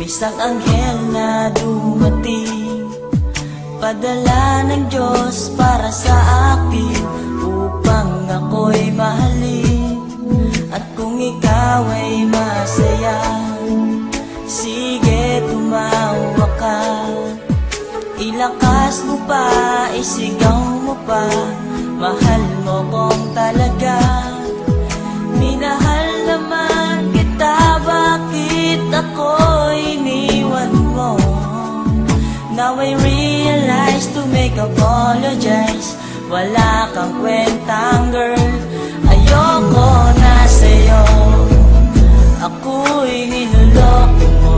Isang anghel na dumating, padala ng Diyos para sa akin, upang ako'y mahalin. At kung ikaw ay masaya, sige tumawa ka. Ilakas mo pa, isigaw mo pa, mahal mo kong talaga. Minahal naman kita, bakit ako'y iniwan mo? Now I realize to make apologize, wala kang kwentang girl, ayoko na sa'yo. Ako'y niloloko mo.